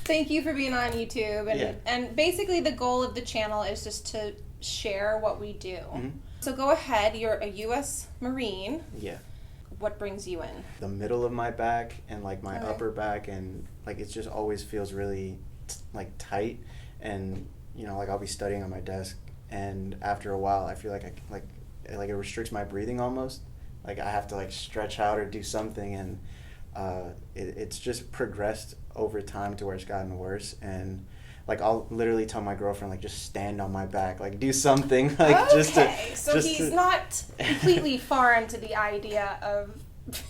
Thank you for being on YouTube. And, Yeah. and basically the goal of the channel is just to share what we do. Mm-hmm. So go ahead. You're a U.S. Marine. Yeah. What brings you in? The middle of my back and like my Okay. upper back, and like it just always feels really like tight, and you know, like I'll be studying on my desk, and after a while I feel like it restricts my breathing almost. Like I have to like stretch out or do something, and it's just progressed over time to where it's gotten worse. And like I'll literally tell my girlfriend like just stand on my back, like do something, like Okay, so he's not completely foreign to the idea of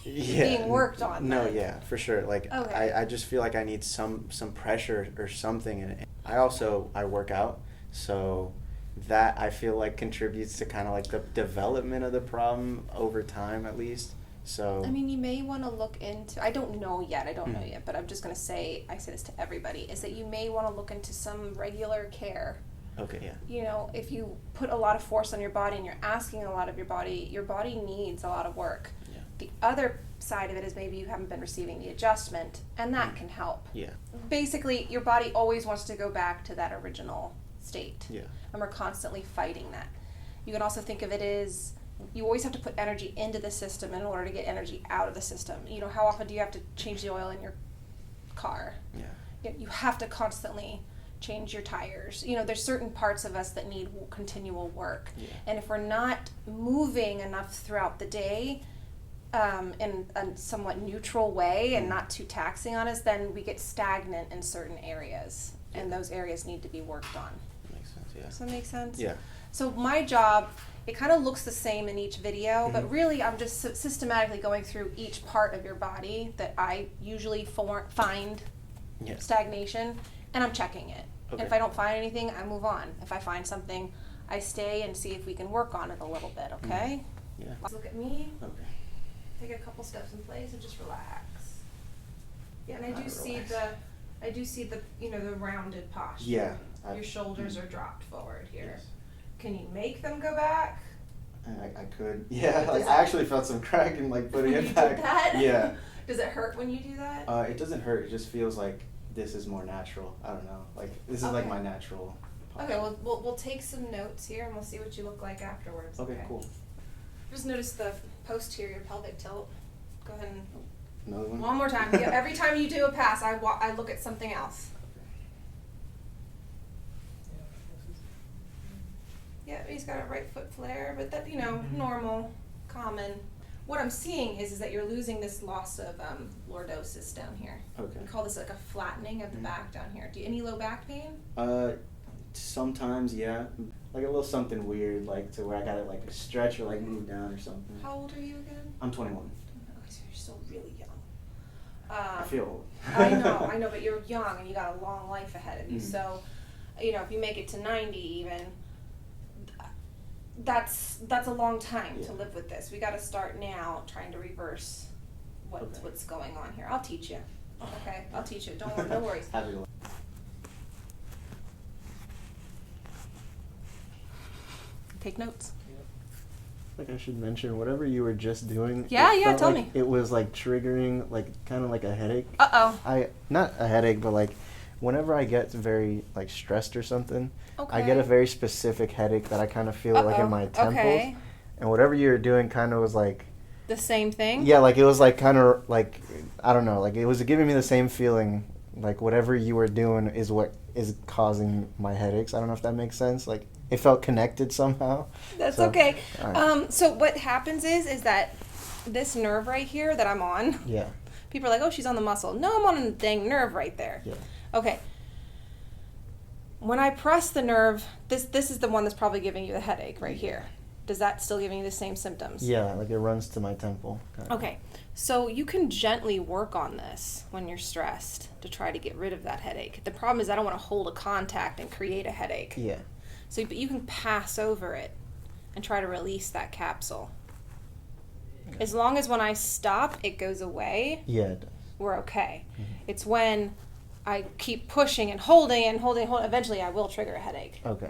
being worked on. No, then. yeah, for sure. Like Okay. I just feel like I need some pressure or something, and I work out, so that I feel like contributes to kind of like the development of the problem over time at least. So I mean, you may want to look into, I don't know yet, but I'm just going to say, I say this to everybody, is that you may want to look into some regular care. Okay, yeah. You know, if you put a lot of force on your body and you're asking a lot of your body needs a lot of work. Yeah. The other side of it is maybe you haven't been receiving the adjustment, and that can help. Yeah. Basically, your body always wants to go back to that original state. Yeah. And we're constantly fighting that. You can also think of it as you always have to put energy into the system in order to get energy out of the system. You know, how often do you have to change the oil in your car? Yeah. You have to constantly change your tires. You know, there's certain parts of us that need continual work. Yeah. And if we're not moving enough throughout the day in a somewhat neutral way and not too taxing on us, then we get stagnant in certain areas. Yeah. And those areas need to be worked on. Makes sense, yeah. Does that make sense? Yeah. So my job, it kind of looks the same in each video, but really I'm just systematically going through each part of your body that I usually find stagnation, and I'm checking it. Okay. And if I don't find anything, I move on. If I find something, I stay and see if we can work on it a little bit, okay? Yeah. Let's look at me. Okay. Take a couple steps in place and just relax. Yeah, and I do Relax. see the you know, the rounded posture. Yeah. Your shoulders are dropped forward here. Yes. Can you make them go back? I could. Yeah, like I actually felt some cracking like putting You it did back. that? Yeah. Does it hurt when you do that? It doesn't hurt. It just feels like this is more natural. I don't know. Like this is like Okay. my natural posture. Okay, well, we'll take some notes here and we'll see what you look like afterwards. Okay, cool. Just notice the posterior pelvic tilt. Go ahead and Another one? one more time. Yeah, every time you do a pass, I look at something else. Yeah, he's got a right foot flare, but that, you know, normal, common. What I'm seeing is that you're losing this loss of lordosis down here. Okay. We call this like a flattening of the back down here. Do you any low back pain? Sometimes, yeah. Like a little something weird, like to where I gotta like stretch or like move down or something. How old are you again? I'm 21. Okay, so you're still really young. I feel old. I know, but you're young and you got a long life ahead of you. So, you know, if you make it to 90 even, that's a long time to live with this. We got to start now trying to reverse what's going on here. I'll teach you. Okay, I'll teach you. Don't worry, no worries. Happy to. Take notes. Like I should mention, whatever you were just doing. Yeah, it felt tell like me. It was like triggering, like kind of like a headache. Uh-oh. Not a headache, but like whenever I get very like stressed or something, Okay. I get a very specific headache that I kind of feel like in my temples. Okay. And whatever you were doing kind of was like, The same thing? yeah, like it was like kind of like, I don't know, like it was giving me the same feeling. Like whatever you were doing is what is causing my headaches. I don't know if that makes sense. Like it felt connected somehow. That's So, okay. all right. So what happens is that this nerve right here that I'm on, Yeah. people are like, oh, she's on the muscle. No, I'm on a dang nerve right there. Yeah. Okay. When I press the nerve, this is the one that's probably giving you the headache right here. Does that still giving you the same symptoms? Yeah, like it runs to my temple. Kind of. Okay. So you can gently work on this when you're stressed to try to get rid of that headache. The problem is I don't want to hold a contact and create a headache. Yeah. So but you can pass over it and try to release that capsule. Okay. As long as when I stop, it goes away, Yeah, it does. we're okay. It's when I keep pushing and holding, eventually I will trigger a headache. Okay.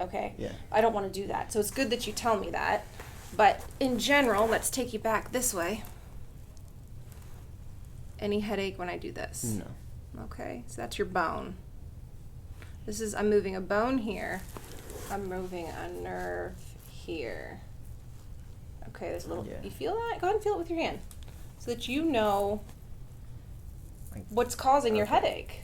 Okay? Yeah. I don't want to do that. So it's good that you tell me that. But in general, let's take you back this way. Any headache when I do this? No. Okay, so that's your bone. I'm moving a bone here. I'm moving a nerve here. Okay, there's a little, you feel that? Go ahead and feel it with your hand so that you know what's causing your headache.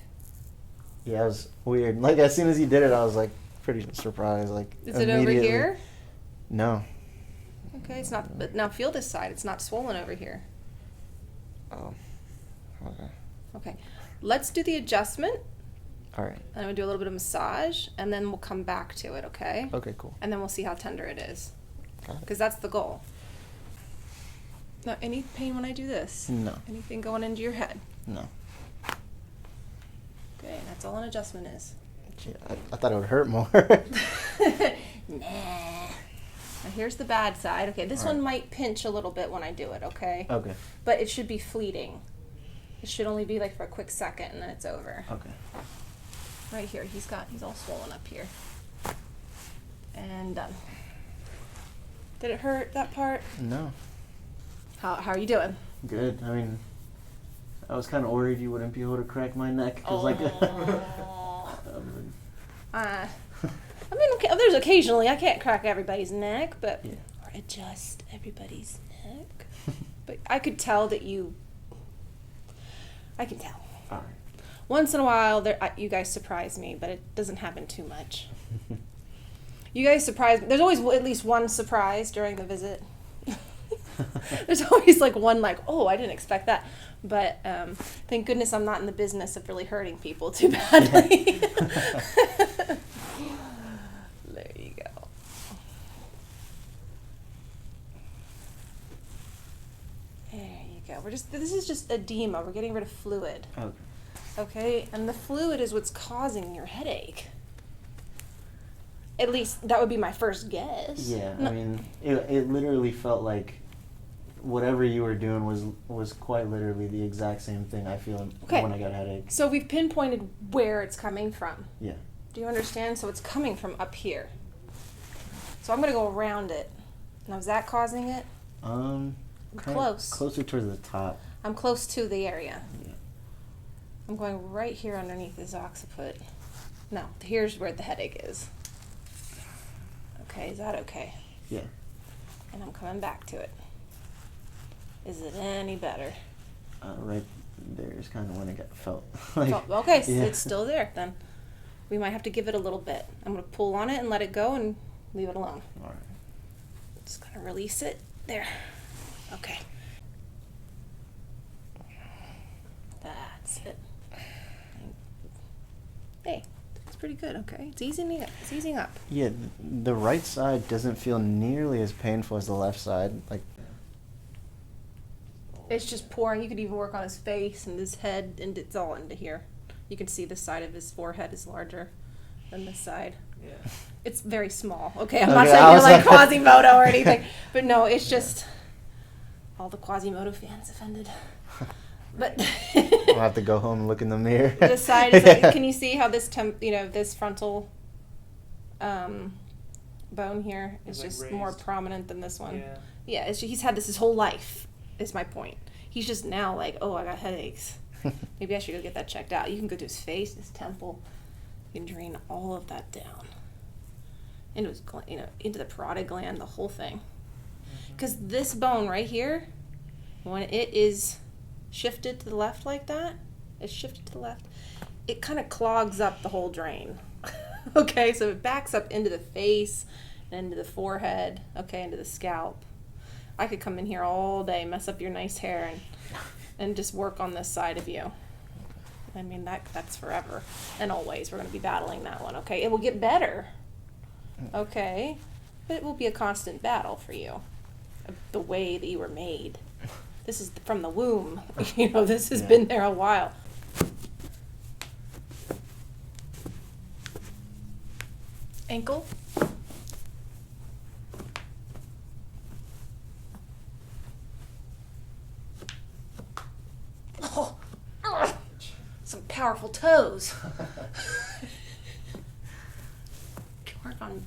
Yeah, it was weird. Like, as soon as you did it, I was, like, pretty surprised. Like, Is it over here? No. Okay, it's not, but now feel this side. It's not swollen over here. Oh, okay. Okay, let's do the adjustment. All right. I'm going to do a little bit of massage, and then we'll come back to it, okay? Okay, cool. And then we'll see how tender it is. Got it. Because that's the goal. Now, any pain when I do this? No. Anything going into your head? No. Okay, that's all an adjustment is. Gee, I thought it would hurt more. Nah. Now here's the bad side. Okay, this one might pinch a little bit when I do it, okay? Okay. But it should be fleeting. It should only be like for a quick second and then it's over. Okay. Right here, he's all swollen up here. And done. Did it hurt, that part? No. How are you doing? Good. I mean, I was kind of worried you wouldn't be able to crack my neck. Cause I mean, okay, there's occasionally, I can't crack everybody's neck, but, Yeah. or adjust everybody's neck. But I could tell that I can tell. All right. Once in a while, you guys surprise me, but it doesn't happen too much. You guys surprise me. There's always at least one surprise during the visit. There's always like one like, oh, I didn't expect that. But thank goodness I'm not in the business of really hurting people too badly. There you go. There you go. This is just edema. We're getting rid of fluid. Okay. Okay, and the fluid is what's causing your headache. At least that would be my first guess. Yeah, No. I mean, it literally felt like whatever you were doing was quite literally the exact same thing I feel when I got headaches. So we've pinpointed where it's coming from. Yeah. Do you understand? So it's coming from up here. So I'm going to go around it. Now, is that causing it? Close. Closer towards the top. I'm close to the area. Yeah. I'm going right here underneath this occiput. No, here's where the headache is. Okay, is that okay? Yeah. And I'm coming back to it. Is it any better? Right there is kind of when it felt like. Oh, okay, so yeah. it's still there then. We might have to give it a little bit. I'm going to pull on it and let it go and leave it alone. All right. Just going to release it. There. Okay. That's it. Hey, it's pretty good, okay? It's easing up. It's easing up. Yeah, the right side doesn't feel nearly as painful as the left side. Like. It's just pouring. You could even work on his face and his head, and it's all into here. You can see this side of his forehead is larger than this side. Yeah. It's very small. Okay, I'm not saying you're like Quasimodo or anything, but no, it's just all the Quasimodo fans offended. But I'll have to go home and look in the mirror. this side is like, can you see how this this frontal bone here is It's, just like, more raised. prominent than this one? Yeah. Yeah, he's had this his whole life, is my point. He's just now like, oh, I got headaches. Maybe I should go get that checked out. You can go to his face, his temple. You can drain all of that down into his, into the parotid gland, the whole thing. Because this bone right here, when it is shifted to the left like that, it's shifted to the left, it kind of clogs up the whole drain. Okay, so it backs up into the face, and into the forehead, okay, into the scalp. I could come in here all day, mess up your nice hair, and just work on this side of you. I mean, that's forever and always. We're going to be battling that one, okay? It will get better, okay? But it will be a constant battle for you, the way that you were made. This is from the womb. This has been there a while. Ankle. Oh, some powerful toes. Can work on.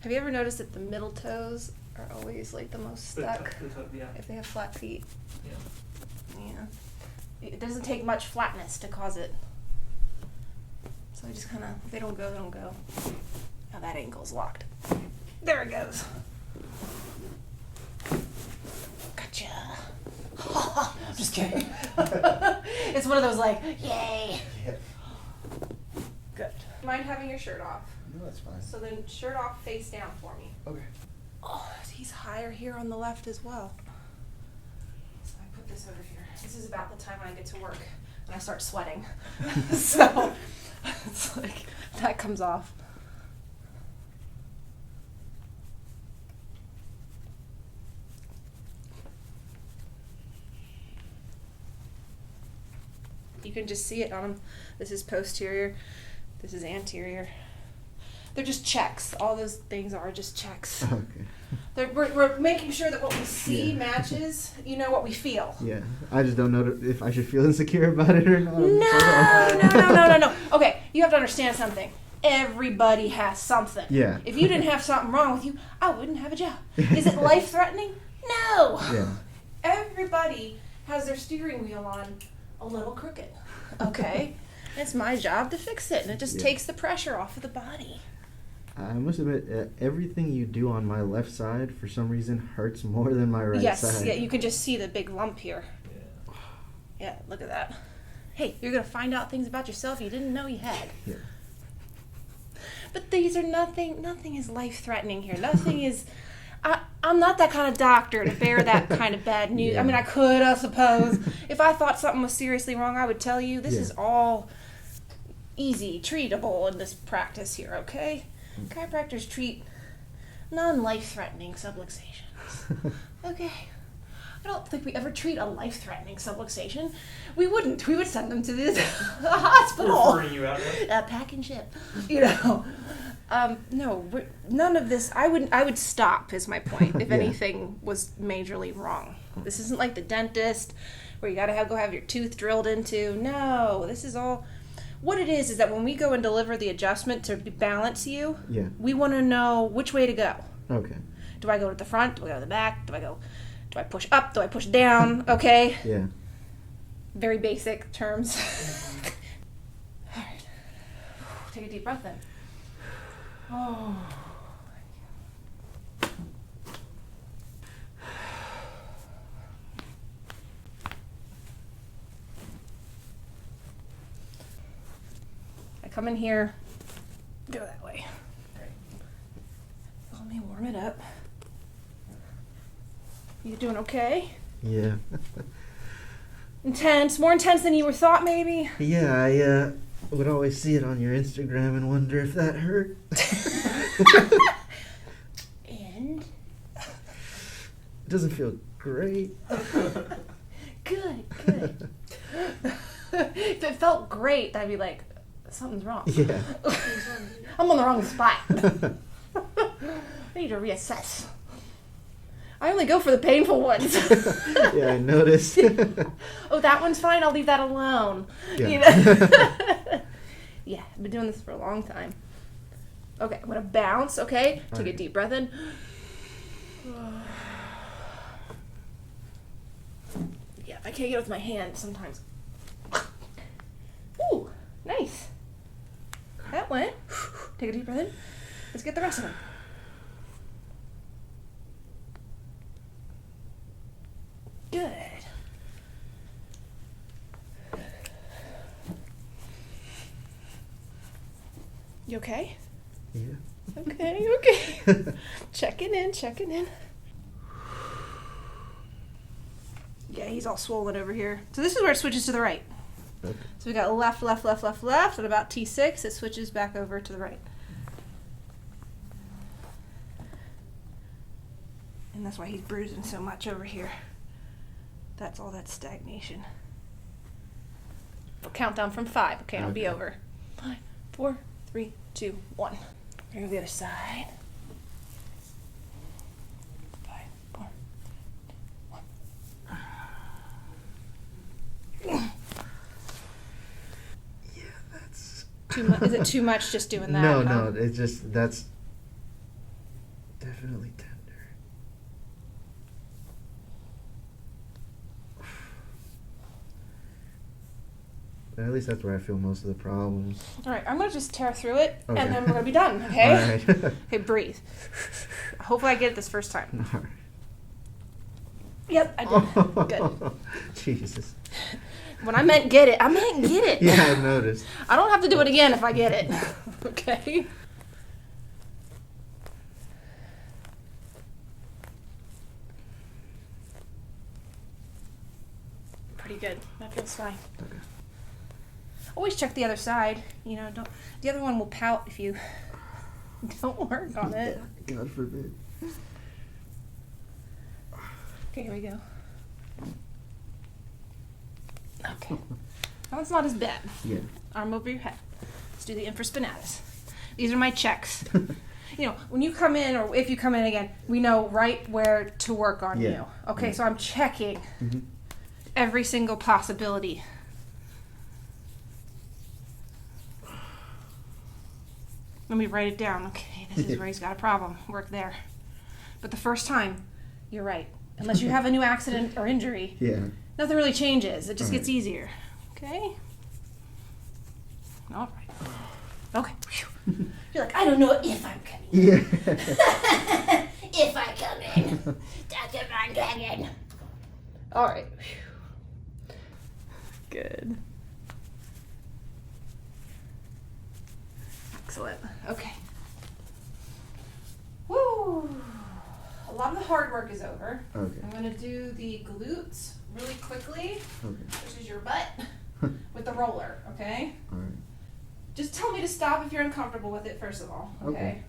Have you ever noticed that the middle toes are always like the most stuck Yeah. if they have flat feet? Yeah. Yeah. It doesn't take much flatness to cause it. So I just kind of, if they don't go, they don't go. Now that ankle's locked. There it goes. Gotcha. I'm just kidding. It's one of those like, yay. Yeah. Good. Mind having your shirt off? No, that's fine. So then shirt off, face down for me. Okay. Oh, he's higher here on the left as well. So I put this over here. This is about the time when I get to work and I start sweating. So it's like, that comes off. You can just see it on them. This is posterior. This is anterior. They're just checks. All those things are just checks. Okay. We're making sure that what we see matches, what we feel. Yeah. I just don't know if I should feel insecure about it or not. No. Okay, you have to understand something. Everybody has something. Yeah. If you didn't have something wrong with you, I wouldn't have a job. Is it life-threatening? No. Yeah. Everybody has their steering wheel on a little crooked. Okay? It's my job to fix it, and it just takes the pressure off of the body. I must admit, everything you do on my left side, for some reason, hurts more than my right side. Yes, yeah, you can just see the big lump here. Yeah, look at that. Hey, you're going to find out things about yourself you didn't know you had. Yeah. But these are nothing is life-threatening here. Nothing is... I'm not that kind of doctor to bear that kind of bad news. Yeah. I mean, I could, I suppose. If I thought something was seriously wrong, I would tell you. This is all easy, treatable in this practice here, okay? Chiropractors treat non-life-threatening subluxations. Okay? I don't think we ever treat a life-threatening subluxation. We wouldn't. We would send them to the hospital. Referring you out Pack and ship. No, none of this. I would stop, is my point, if anything was majorly wrong. This isn't like the dentist where you gotta go have your tooth drilled into. No, this is all... What it is that when we go and deliver the adjustment to balance you, we want to know which way to go. Okay. Do I go to the front? Do I go to the back? Do I push up? Do I push down? Okay? Yeah. Very basic terms. All right. Take a deep breath in. Oh. I come in here, go that way. Let me warm it up. You doing okay? Yeah. Intense, more intense than you were thought, maybe? Yeah, I would always see it on your Instagram and wonder if that hurt. And? It doesn't feel great. Good. If it felt great, I'd be like, something's wrong. Yeah. I'm on the wrong spot. I need to reassess. I only go for the painful ones. Yeah, I noticed. Oh, that one's fine. I'll leave that alone. Yeah. Yeah, I've been doing this for a long time. Okay, I'm going to bounce, okay? Take a deep breath in. Yeah, I can't get it with my hand sometimes. Ooh, nice. That went. Take a deep breath in. Let's get the rest of them. Good. You okay? Yeah. Okay. Checking in. Yeah, he's all swollen over here. So this is where it switches to the right. Okay. So we got left, and about T6, it switches back over to the right. And that's why he's bruising so much over here. That's all that stagnation. We'll count down from 5, okay? It'll be over. 5, 4, 3, 2, 1. Here to the other side. 5, 4, 1. Yeah, that's... Too much? Is it too much just doing that? No, it's just, that's definitely tender. At least that's where I feel most of the problems. All right, I'm going to just tear through it, Okay. and then we're going to be done, okay? All right. Okay, breathe. Hopefully I get it this first time. All right. Yep, I did. Good. Jesus. When I meant get it, I meant get it. Yeah, I've noticed. I don't have to do it again if I get it. Okay? Pretty good. That feels fine. Okay. Always check the other side. You know, don't. The other one will pout if you don't work on it. God forbid. Okay, here we go. Okay. That one's not as bad. Yeah. Arm over your head. Let's do the infraspinatus. These are my checks. You know, when you come in, or if you come in again, we know right where to work on you. Okay, Yeah. so I'm checking Mm-hmm. every single possibility. Let me write it down. Okay, this is where he's got a problem. Work there. But the first time, you're right. Unless you have a new accident or injury, Yeah. nothing really changes. It just All gets right. easier. Okay? All right. Okay. Phew. You're like, I don't know if I'm coming. Yeah. If I come in. Dr. Mondragon. All right. Phew. Good. Excellent. Okay. Woo! A lot of the hard work is over. Okay. I'm going to do the glutes really quickly, Okay. which is your butt, with the roller, okay? All right. Just tell me to stop if you're uncomfortable with it, first of all, okay? Okay.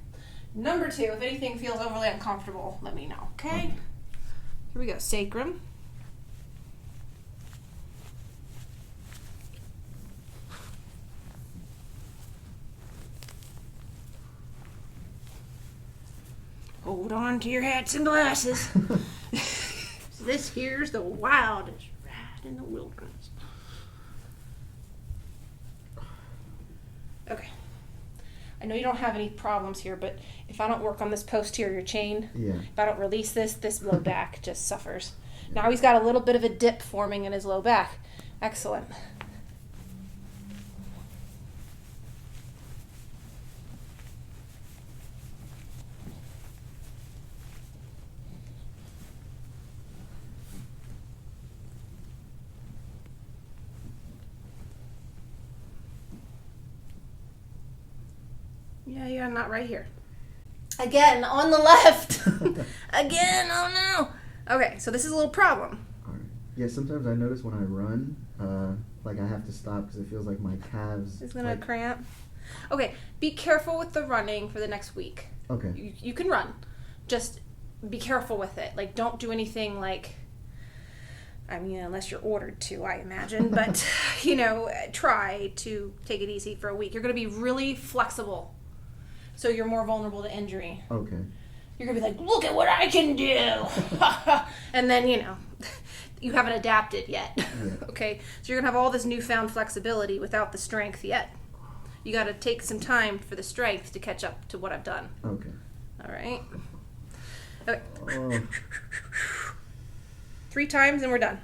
Number 2, if anything feels overly uncomfortable, let me know, okay? Okay. Here we go, sacrum. Hold on to your hats and glasses. This here's the wildest ride in the wilderness. Okay. I know you don't have any problems here, but if I don't work on this posterior chain, Yeah. if I don't release this low back just suffers. Now he's got a little bit of a dip forming in his low back. Excellent. Yeah, not right here. Again, on the left. Again, oh no. Okay, so this is a little problem. All right. Yeah. Sometimes I notice when I run, like I have to stop because it feels like my calves. It's gonna like, cramp. Okay, be careful with the running for the next week. Okay. You can run. Just be careful with it. Like, don't do anything like, I mean, unless you're ordered to, I imagine. But, you know, try to take it easy for a week. You're going to be really flexible. So you're more vulnerable to injury. Okay. You're going to be like, look at what I can do. And then, you know, you haven't adapted yet. Yeah. Okay? So you're going to have all this newfound flexibility without the strength yet. You got to take some time for the strength to catch up to what I've done. Okay. All right? Okay. Oh. 3 times and we're done.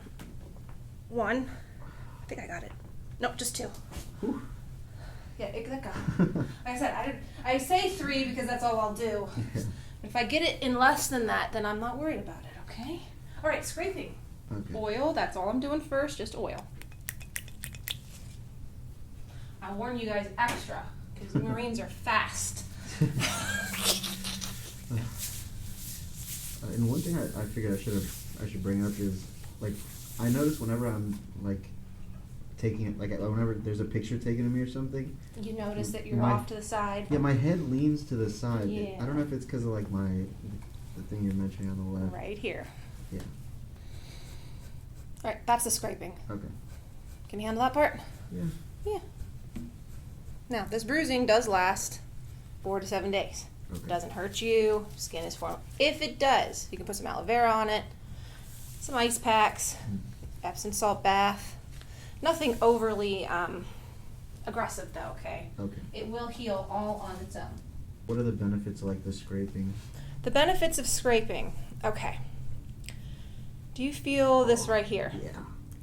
1. I think I got it. No, just 2. Whew. Yeah, that got it. Like I said, I say 3 because that's all I'll do. Yeah. If I get it in less than that, then I'm not worried about it, okay? All right, scraping. Okay. Oil, that's all I'm doing first, just oil. I warn you guys extra, because Marines are fast. And one thing I figured I should bring up is, like, I notice whenever I'm like taking it, like whenever there's a picture taken of me or something. You notice that you're My- off to the side. Yeah, my head leans to the side. Yeah. I don't know if it's because of like the thing you're mentioning on the left. Right here. Yeah. All right, that's the scraping. Okay. Can you handle that part? Yeah. Yeah. Now, this bruising does last 4 to 7 days. Okay. It doesn't hurt you. Skin is formed. If it does, you can put some aloe vera on it, some ice packs, Epsom salt bath. Nothing overly aggressive, though, okay? Okay. It will heal all on its own. What are the benefits of like the scraping? The benefits of scraping. Okay. Do you feel this right here? Yeah.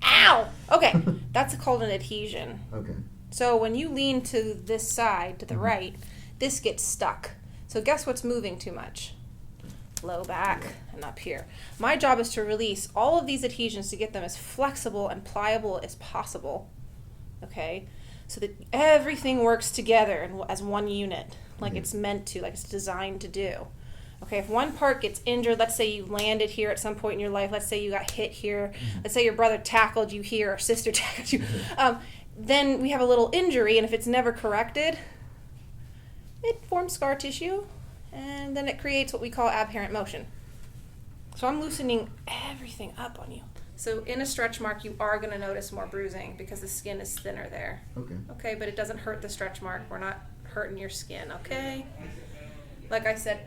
Ow! Okay, that's called an adhesion. Okay. So when you lean to this side, to the right, this gets stuck. So guess what's moving too much? Low back and up here. My job is to release all of these adhesions to get them as flexible and pliable as possible. Okay? So that everything works together and as one unit, like it's meant to, like it's designed to do. Okay, if one part gets injured, let's say you landed here at some point in your life, let's say you got hit here, let's say your brother tackled you here or sister tackled you, then we have a little injury, and if it's never corrected, it forms scar tissue, and then it creates what we call abherent motion. So I'm loosening everything up on you. So in a stretch mark, you are going to notice more bruising because the skin is thinner there. Okay. Okay, but it doesn't hurt the stretch mark. We're not hurting your skin, okay? Like I said,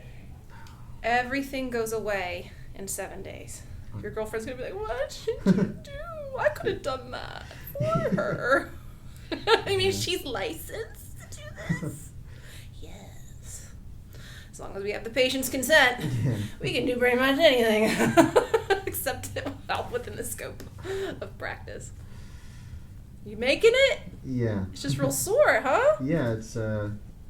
everything goes away in 7 days. Your girlfriend's going to be like, what did you do? I could have done that for her. I mean, she's licensed to do this. Yes. As long as we have the patient's consent, we can do pretty much anything. Except it will help within the scope of practice. You making it? Yeah. It's just real sore, huh? Yeah,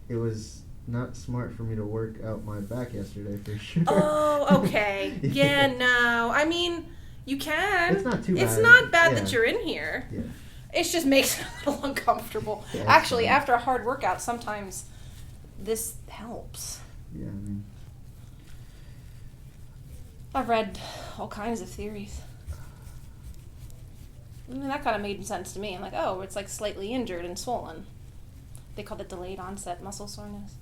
it was not smart for me to work out my back yesterday for sure. Oh, okay. Yeah, no. I mean, you can. It's not too bad. It's not bad that you're in here. Yeah. It just makes it a little uncomfortable. Yeah, Actually, fine. after a hard workout, sometimes this helps. Yeah, I mean, I've read all kinds of theories. I mean, that kind of made sense to me. I'm like, oh, it's like slightly injured and swollen. They call it delayed onset muscle soreness.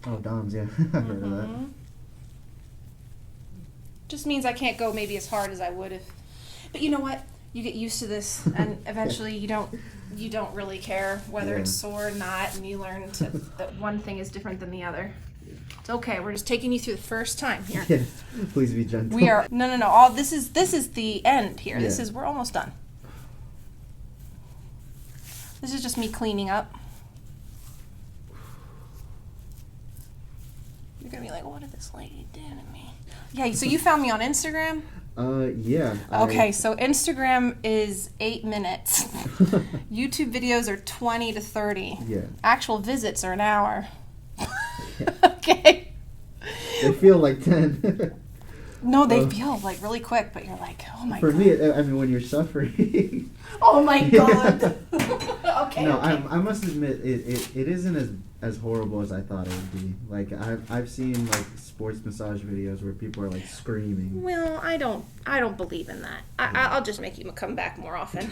oh, DOMS, yeah. I've heard of that. Mhm. Just means I can't go maybe as hard as I would if. But you know what? You get used to this, and eventually you don't really care whether it's sore or not, and you learn that one thing is different than the other. It's okay. We're just taking you through the first time here. Yeah, please be gentle. We are no. All this is the end here. Yeah. We're almost done. This is just me cleaning up. You're gonna be like, what did this lady do to me? Yeah. So you found me on Instagram. Yeah. Okay, so Instagram is 8 minutes. YouTube videos are 20 to 30. Yeah. Actual visits are an hour. Okay. They feel like 10. No, they feel like really quick, but you're like, oh my For god. me, I mean, when you're suffering. Oh my god. Okay. No, okay. I must admit, it isn't as horrible as I thought it would be. Like, I've seen, like, sports massage videos where people are, like, screaming. Well, I don't believe in that. I'll just make you come back more often.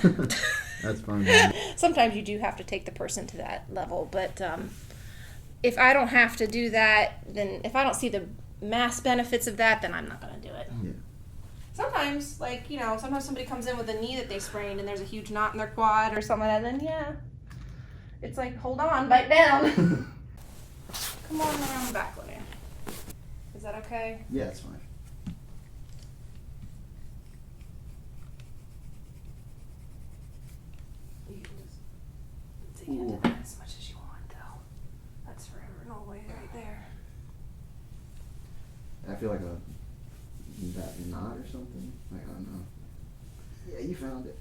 That's fine. Man. Sometimes you do have to take the person to that level, but if I don't have to do that, then if I don't see the mass benefits of that, then I'm not going to do it. Yeah. Sometimes, like, sometimes somebody comes in with a knee that they sprained and there's a huge knot in their quad or something like that, then yeah. It's like, hold on, bite down. Come on around the back, Linnea. Is that okay? Yeah, it's fine. You can just dig into that as much as you want, though. That's forever and always right there. I feel like that knot or something. Like, I don't know. Yeah, you found it.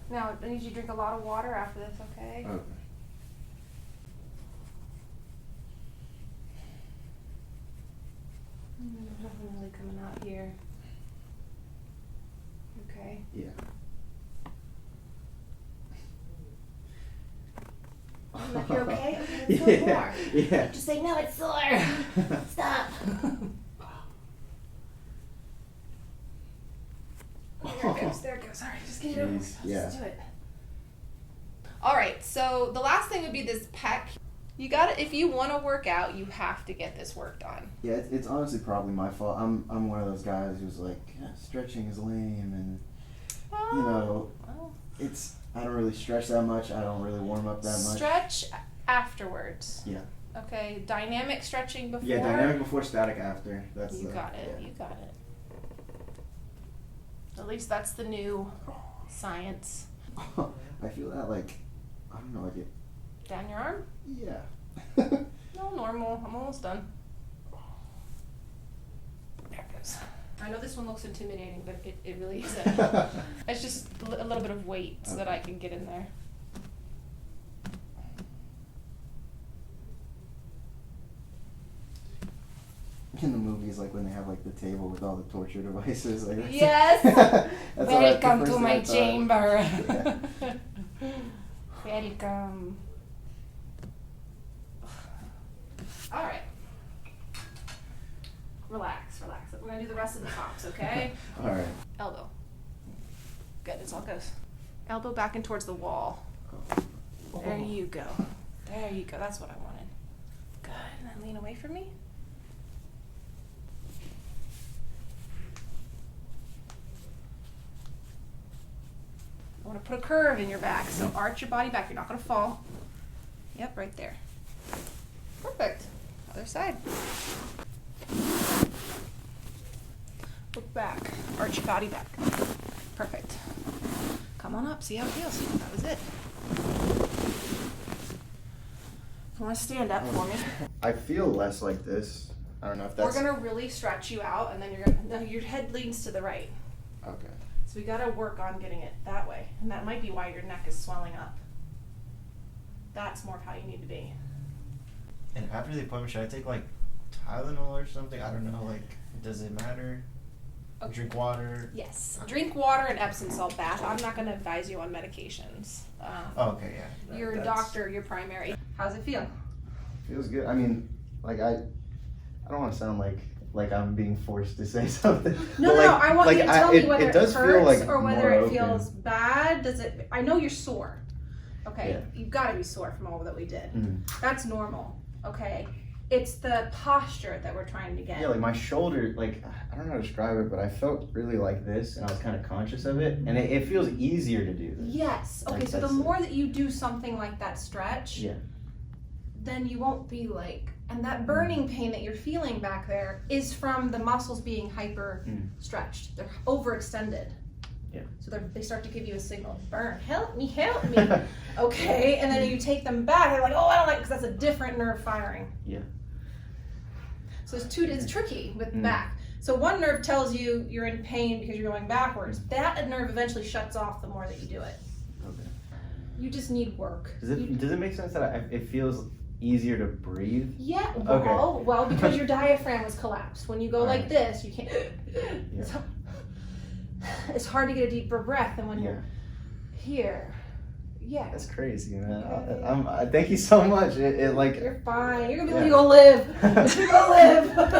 Now, I need you to drink a lot of water after this, okay? Okay. There's nothing really coming out here. Okay. Yeah. I'm like, you're okay? Okay, let's go more. Yeah. Just say, no, it's sore. Stop. There it goes. There it goes. All right, just get it over. Let's Yeah. just do it. All right, so the last thing would be this pec. You got to, if you want to work out, you have to get this worked on. Yeah, it's honestly probably my fault. I'm one of those guys who's like, stretching is lame, and I don't really stretch that much. I don't really warm up that much. Stretch afterwards. Yeah. Okay, dynamic stretching before. Yeah, dynamic before, static after. You got it. Yeah. You got it. At least that's the new science. I feel that I don't know, Down your arm? yeah. No, normal. I'm almost done. There it goes. I know this one looks intimidating, but it really isn't. It's just a little bit of weight so that I can get in there. In the movies, like when they have like the table with all the torture devices. Like, Yes. that's Welcome to my Yeah. chamber. Welcome. All right. Relax. We're gonna do the rest of the tops, okay? All right. Elbow. Good. It's all goes. Elbow back and towards the wall. There you go. That's what I wanted. Good. And then lean away from me. I want to put a curve in your back, so arch your body back. You're not going to fall. Yep, right there. Perfect. Other side. Look back. Arch your body back. Perfect. Come on up. See how it feels. That was it. You want to stand up for me? I feel less like this. I don't know if that's. We're going to really stretch you out, and then your head leans to the right. Okay. So we gotta work on getting it that way. And that might be why your neck is swelling up. That's more of how you need to be. And after the appointment, should I take like Tylenol or something? I don't know. Like, does it matter? Okay. Drink water. Yes. Drink water and Epsom salt bath. I'm not gonna advise you on medications. Oh, okay, yeah. Your doctor, your primary. How's it feel? Feels good. I mean, like I don't want to sound like I'm being forced to say something. No, but I want you to tell me whether it does hurts feel like or whether more it open. feels bad. Does it? I know you're sore. Okay, Yeah. you've got to be sore from all that we did. Mm. That's normal. Okay, it's the posture that we're trying to get. Yeah, like my shoulder, like I don't know how to describe it, but I felt really like this, and I was kind of conscious of it, and it feels easier to do this. Yes. Okay, Like, so the that's more that you do something like that stretch, Yeah. then you won't be like, and that burning pain that you're feeling back there is from the muscles being hyper stretched. They're overextended. Yeah. So they start to give you a signal, burn, help me. Okay, and then you take them back, they're like, oh, I don't like, because that's a different nerve firing. Yeah. So it's tricky with back. So one nerve tells you you're in pain because you're going backwards. That nerve eventually shuts off the more that you do it. Okay. You just need work. Does it make sense that it feels easier to breathe? Yeah, Okay. well, because your diaphragm was collapsed. When you go like this, you can't. It's hard to get a deeper breath than when you're here. Yeah. That's crazy, man. Okay. Thank you so much. It like. You're fine. You're gonna be Yeah. able to go live. You're gonna live.